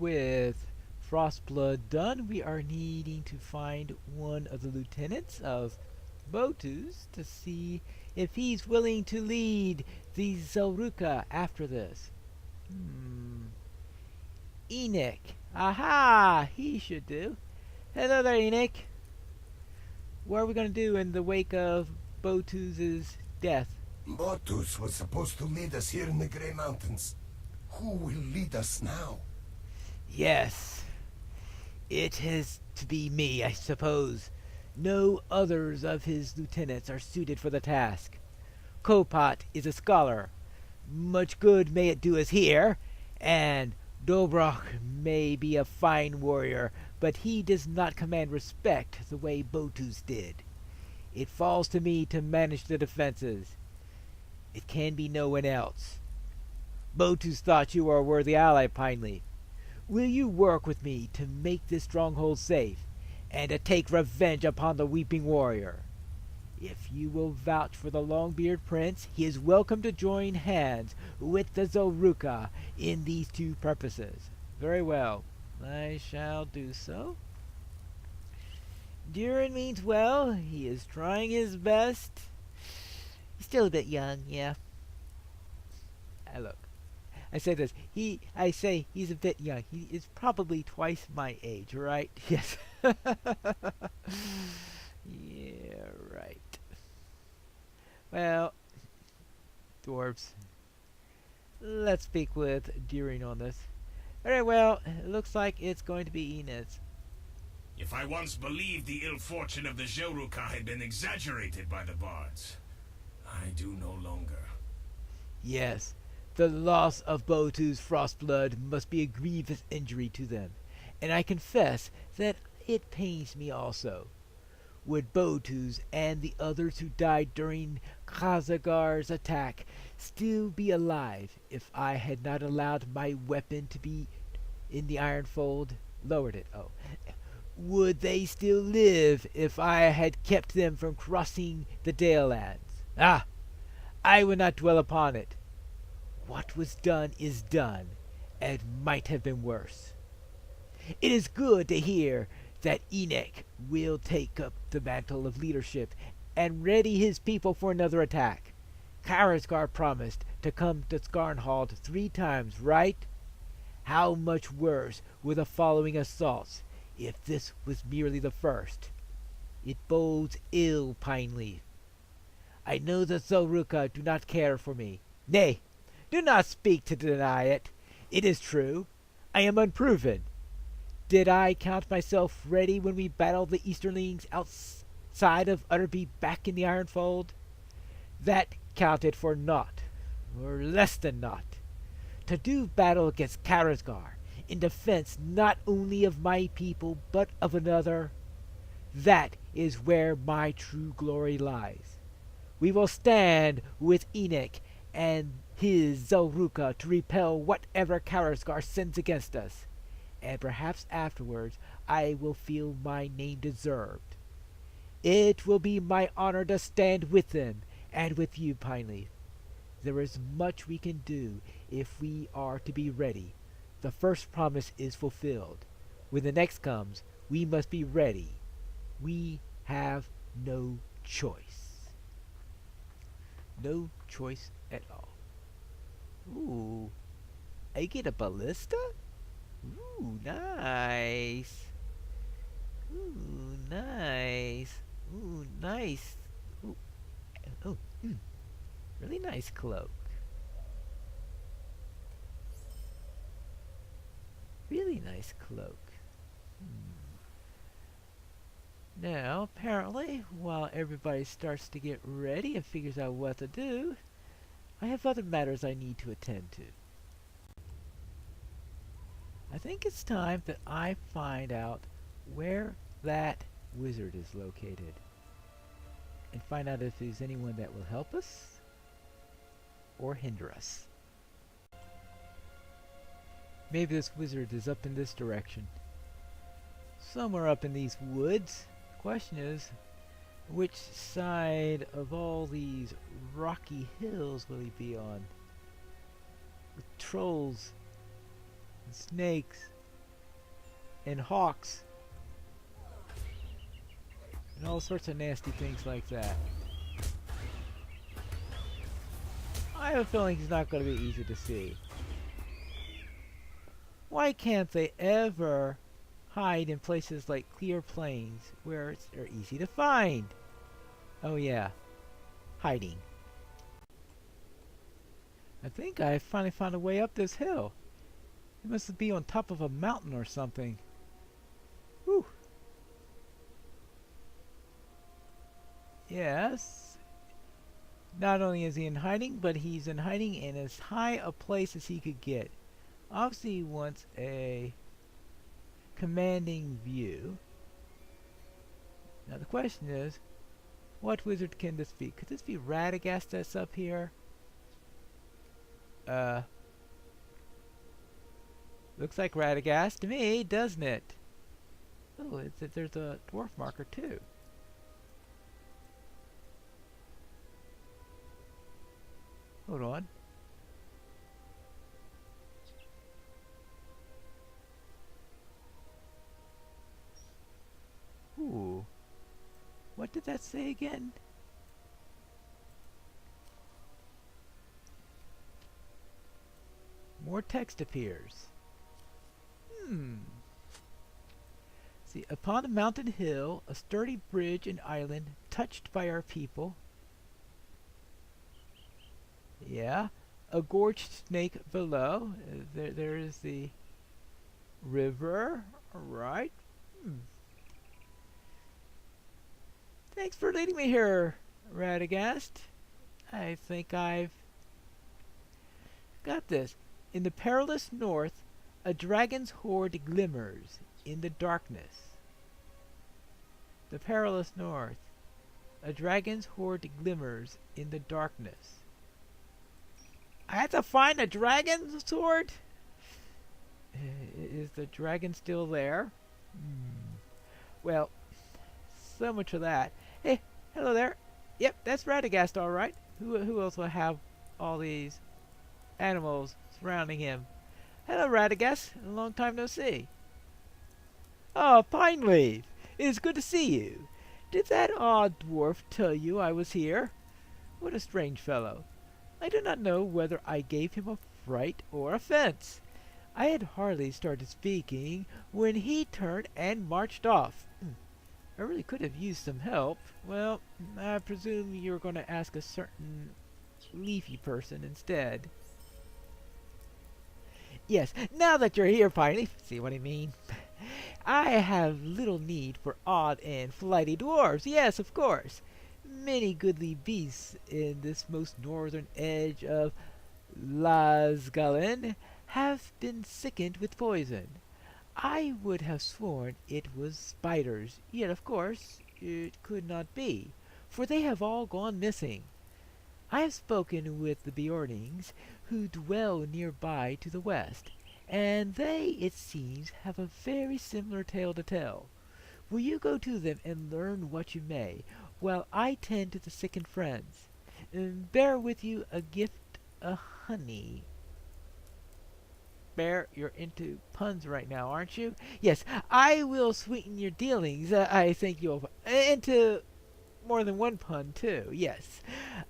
with Frostblood done, we are needing to find one of the lieutenants of Botus to see if he's willing to lead the Zelruka after this. Enoch. Aha! He should do. Hello there, Enoch. What are we going to do in the wake of Botus's death? Botus was supposed to lead us here in the Grey Mountains. Who will lead us now? Yes. It has to be me, I suppose. No others of his lieutenants are suited for the task. Kopat is a scholar. Much good may it do us here, and Dobrok may be a fine warrior, but he does not command respect the way Botus did. It falls to me to manage the defenses. It can be no one else. Botus thought you were a worthy ally, Pineleaf. Will you work with me to make this stronghold safe, and to take revenge upon the Weeping Warrior? If you will vouch for the Longbeard Prince, he is welcome to join hands with the Zelruka in these two purposes. Very well, I shall do so. Durin means well. He is trying his best. He's still a bit young, yeah. Look, I say this. I say he's a bit young. He is probably twice my age, right? Yes. Yeah, right. Well, dwarves. Let's speak with Deering on this. Very well, it looks like it's going to be Inez. If I once believed the ill fortune of the Zelruka had been exaggerated by the bards, I do no longer. Yes, the loss of Botu's Frostblood must be a grievous injury to them, and I confess that it pains me also. Would Botus and the others who died during Khazagar's attack still be alive if I had not allowed my weapon to be in the iron fold? Lowered it, oh. Would they still live if I had kept them from crossing the Dale Lands? Ah! I will not dwell upon it. What was done is done, and might have been worse. It is good to hear that Enoch will take up the mantle of leadership and ready his people for another attack. Karazgar promised to come to Skarnhold 3 times, right? How much worse were the following assaults if this was merely the first? It bodes ill, Pineleaf. I know the Zelruka do not care for me. Nay, do not speak to deny it. It is true. I am unproven. Did I count myself ready when we battled the Easterlings outside of Utterby back in the Ironfold? That counted for naught, or less than naught. To do battle against Karazgar, in defense not only of my people, but of another, that is where my true glory lies. We will stand with Enoch and his Zelruka to repel whatever Karazgar sends against us, and perhaps afterwards I will feel my name deserved. It will be my honor to stand with them, and with you, Pineleaf. There is much we can do if we are to be ready. The first promise is fulfilled. When the next comes, we must be ready. We have no choice. No choice at all. Ooh, I get a ballista? Ooh, nice. Ooh, nice. Ooh, nice. Ooh, oh, really nice cloak. Really nice cloak. Now, apparently, while everybody starts to get ready and figures out what to do, I have other matters I need to attend to. I think it's time that I find out where that wizard is located, and find out if there's anyone that will help us or hinder us. Maybe this wizard is up in this direction. Somewhere up in these woods. The question is, which side of all these rocky hills will he be on? With trolls and snakes and hawks and all sorts of nasty things like that. I have a feeling he's not going to be easy to see. Why can't they ever hide in places like clear plains where they're easy to find? Oh yeah, hiding. I think I finally found a way up this hill. It must be on top of a mountain or something. Whew. Yes. Not only is he in hiding, but he's in hiding in as high a place as he could get. Obviously he wants a commanding view. Now the question is, what wizard can this be? Could this be Radagast that's up here? Looks like Radagast to me, doesn't it? Oh, there's a dwarf marker too. Hold on. Ooh. What did that say again? More text appears. See, upon a mountain hill, a sturdy bridge and island touched by our people. Yeah. A gorged snake below. There is the river. Alright. Thanks for leading me here, Radagast. I think I've got this. In the perilous north, a dragon's hoard glimmers in the darkness. The perilous north. A dragon's hoard glimmers in the darkness. I have to find a dragon's sword? Is the dragon still there? Well, so much for that. Hey, hello there. Yep, that's Radagast, all right. Who else will have all these animals surrounding him? Hello, Radagast. A long time no see. Oh, Pineleaf. It is good to see you. Did that odd dwarf tell you I was here? What a strange fellow. I do not know whether I gave him a fright or offense. I had hardly started speaking when he turned and marched off. I really could have used some help. Well, I presume you're going to ask a certain leafy person instead. Yes, now that you're here, Piney, see what I mean? I have little need for odd and flighty dwarfs. Yes, of course. Many goodly beasts in this most northern edge of Lasgalen have been sickened with poison. I would have sworn it was spiders, yet of course it could not be, for they have all gone missing. I have spoken with the Bjornings, who dwell nearby to the west, and they, it seems, have a very similar tale to tell. Will you go to them and learn what you may, while I tend to the sick and friends? Bear with you a gift of honey. Bear, you're into puns right now, aren't you? Yes, I will sweeten your dealings. I think you'll into more than one pun too. Yes.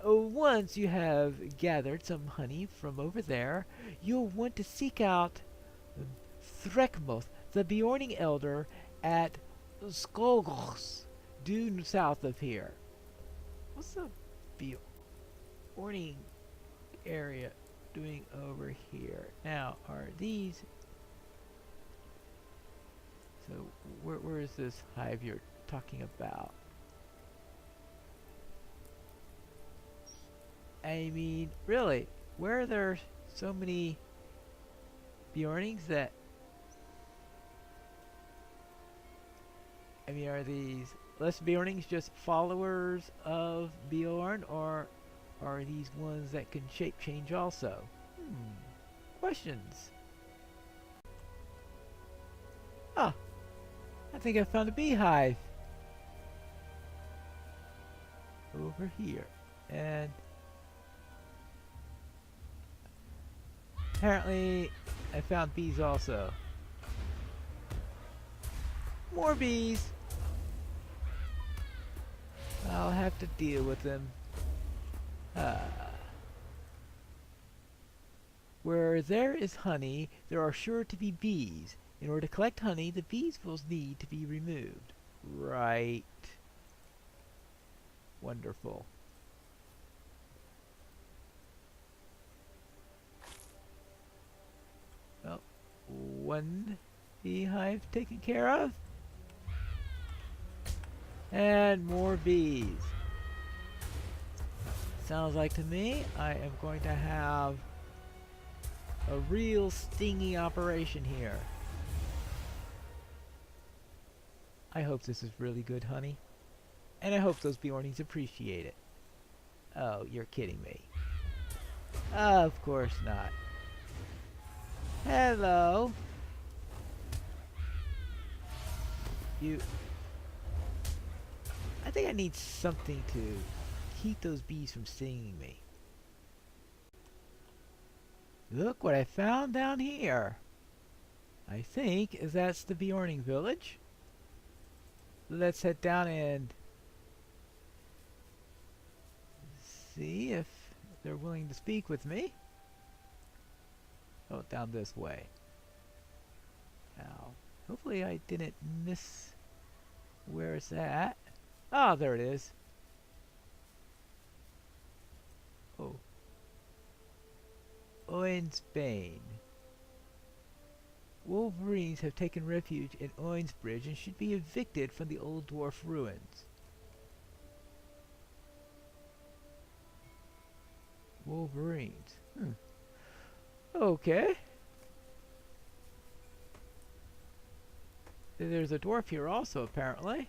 Once you have gathered some honey from over there, you'll want to seek out Threkmoth, the Bjorning elder, at Skolgos, due south of here. What's the Bjorning area doing over here? Now, are these... So, where is this hive you're talking about? I mean, really, where are there so many Bjornings that... I mean, are these less Bjornings just followers of Bjorn, or are these ones that can shape change also? Questions. Ah, I think I found a beehive over here, and apparently I found bees also. More bees. I'll have to deal with them. Where there is honey, there are sure to be bees. In order to collect honey, the bees will need to be removed. Right. Wonderful. Well, one beehive taken care of. And more bees. Sounds like to me I am going to have a real stingy operation here. I hope this is really good honey. And I hope those Bjornies appreciate it. Oh, you're kidding me. Of course not. Hello. You... I think I need something to keep those bees from stinging me. Look what I found down here. I think that's the Bjorning village. Let's head down and see if they're willing to speak with me. Oh, down this way. Now, hopefully I didn't miss where it's at. Ah, there it is. Oh. Oinsbane. Wolverines have taken refuge in Oinsbridge and should be evicted from the old dwarf ruins. Wolverines. Okay. There's a dwarf here also, apparently.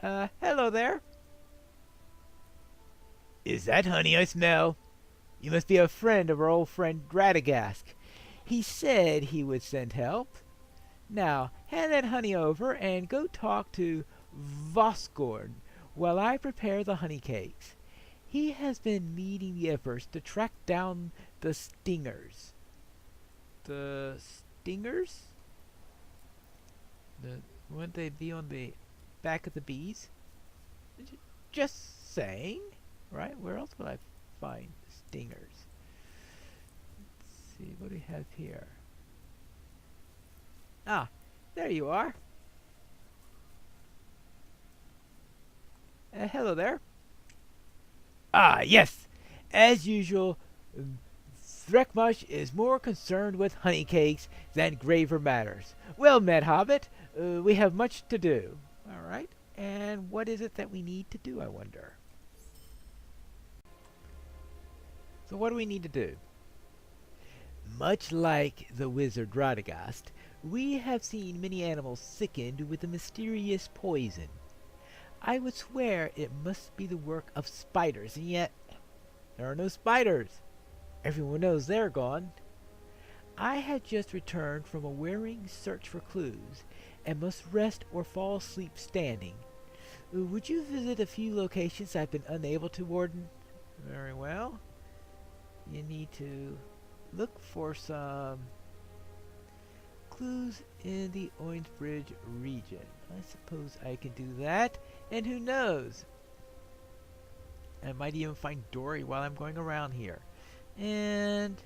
Hello there. Is that honey I smell? You must be a friend of our old friend Radagast. He said he would send help. Now, hand that honey over and go talk to Vosgorn while I prepare the honey cakes. He has been leading the efforts to track down the stingers. The stingers? Wouldn't they be on the back of the bees? Just saying, right? Where else would I find stingers? Let's see, what do we have here? Ah, there you are. Hello there. Ah, yes. As usual, Threckmush is more concerned with honey cakes than graver matters. Well met, Hobbit. We have much to do. All right. And what is it that we need to do, I wonder? So what do we need to do? Much like the wizard Radagast, we have seen many animals sickened with a mysterious poison. I would swear it must be the work of spiders, and yet there are no spiders. Everyone knows they're gone. I had just returned from a wearing search for clues, and must rest or fall asleep standing. Would you visit a few locations I've been unable to, Warden? Very well. You need to look for some clues in the Oinsbridge region. I suppose I can do that. And who knows? I might even find Dory while I'm going around here. And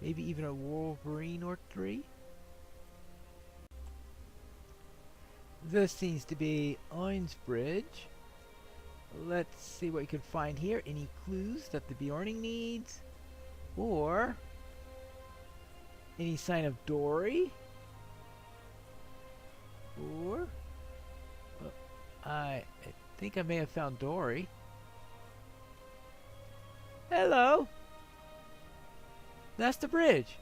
maybe even a Wolverine or three. This seems to be Oinsbridge. Let's see what we can find here. Any clues that the Bjorning needs? Or any sign of Dory? Or I think I may have found Dory. Hello. That's the bridge.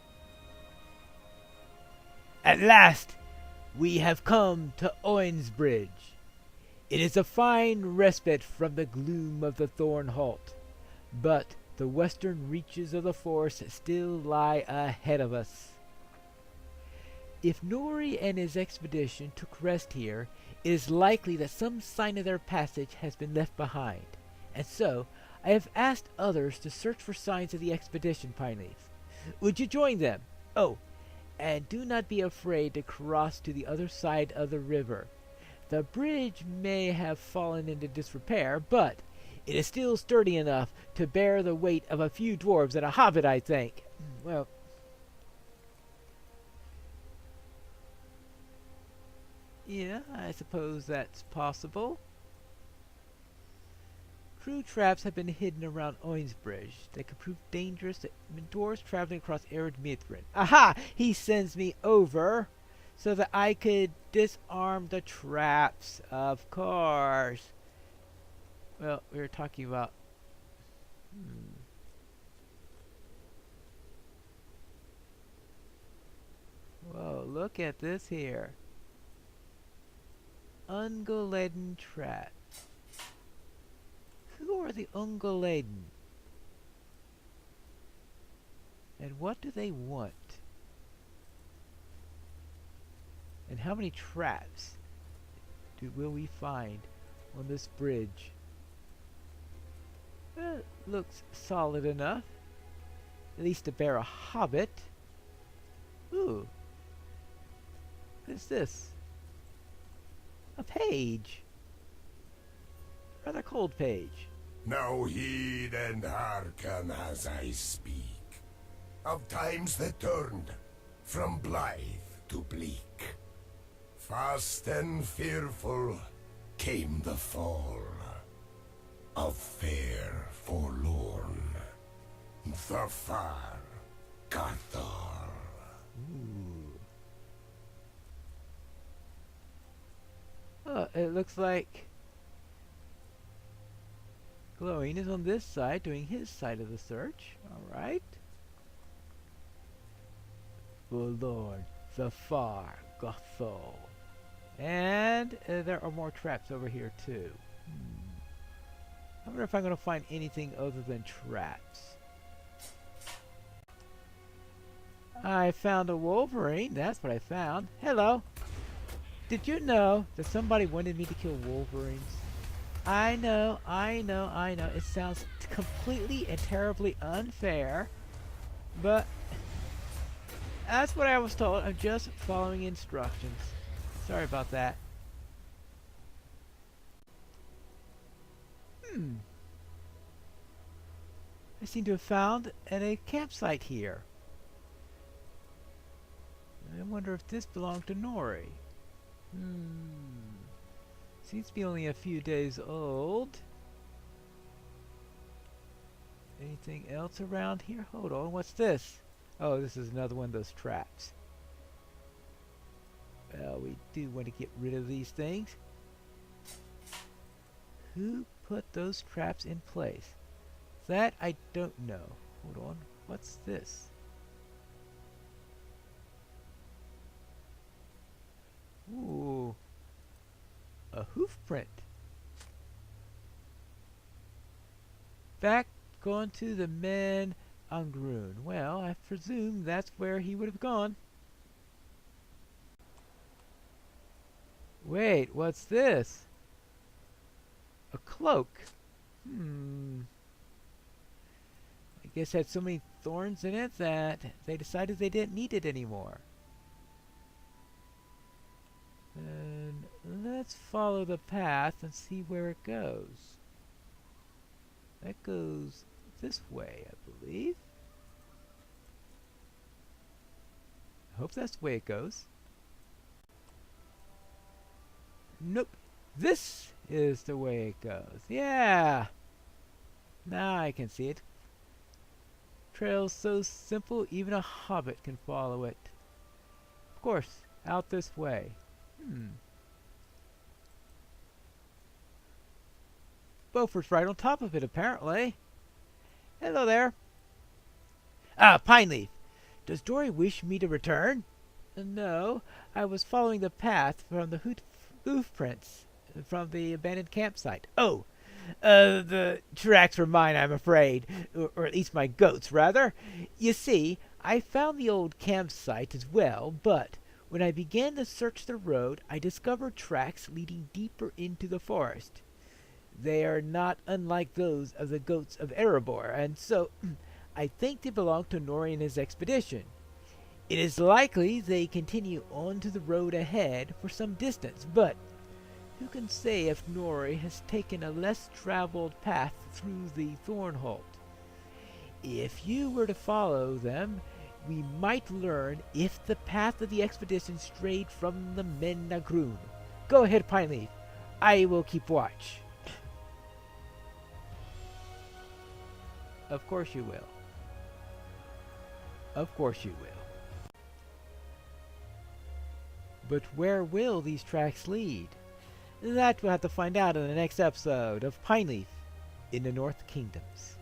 At last, we have come to Oinsbridge. It is a fine respite from the gloom of the Thorn Halt, but the western reaches of the forest still lie ahead of us. If Nori and his expedition took rest here, it is likely that some sign of their passage has been left behind, and so I have asked others to search for signs of the expedition, Pineleaf. Would you join them? Oh, and do not be afraid to cross to the other side of the river. The bridge may have fallen into disrepair, but it is still sturdy enough to bear the weight of a few dwarves and a hobbit, I think. Well, yeah, I suppose that's possible. Crew traps have been hidden around Oinsbridge that could prove dangerous to dwarves traveling across arid Mithrin. Aha! He sends me over so that I could disarm the traps, of course. Well, we were talking about... Whoa, look at this here. Unguladen trap. Who are the Unguladen? And what do they want? And how many traps will we find on this bridge? It looks solid enough. At least to bear a hobbit. Ooh. What is this? A page. Rather cold page. Now heed and hearken as I speak. Of times that turned from blithe to bleak. Fast and fearful came the fall of fair forlorn, the far Cathar. Oh, it looks like Glowing is on this side doing his side of the search. Alright. Forlorn, the far Gothol. And there are more traps over here too. I wonder if I'm going to find anything other than traps. I found a Wolverine. That's what I found. Hello. Did you know that somebody wanted me to kill Wolverines? I know. It sounds completely and terribly unfair, but that's what I was told. I'm just following instructions. Sorry about that. I seem to have found a campsite here. I wonder if this belonged to Nori. Seems to be only a few days old. Anything else around here? Hold on, what's this? Oh, this is another one of those traps. Well, we do want to get rid of these things. Who put those traps in place? That I don't know. Hold on, what's this? Ooh, a hoof print. Back gone to the Men Angrun. Well, I presume that's where he would have gone. Wait, what's this? A cloak. I guess it had so many thorns in it that they decided they didn't need it anymore. And let's follow the path and see where it goes. That goes this way, I believe. I hope that's the way it goes. Nope. This is the way it goes. Yeah! Now I can see it. Trail's so simple, even a hobbit can follow it. Of course, out this way. Beaufort's right on top of it, apparently. Hello there. Ah, Pineleaf. Does Dory wish me to return? No, I was following the path from the hoof prints from the abandoned campsite. Oh, the tracks were mine, I'm afraid. Or at least my goats, rather. You see, I found the old campsite as well, but when I began to search the road, I discovered tracks leading deeper into the forest. They are not unlike those of the goats of Erebor, and so I think they belong to Nori and his expedition. It is likely they continue onto the road ahead for some distance, but who can say if Nori has taken a less traveled path through the Thornholt? If you were to follow them, we might learn if the path of the expedition strayed from the Menagroon. Go ahead, Pineleaf. I will keep watch. Of course you will. Of course you will. But where will these tracks lead? That we'll have to find out in the next episode of Pineleaf in the North Kingdoms.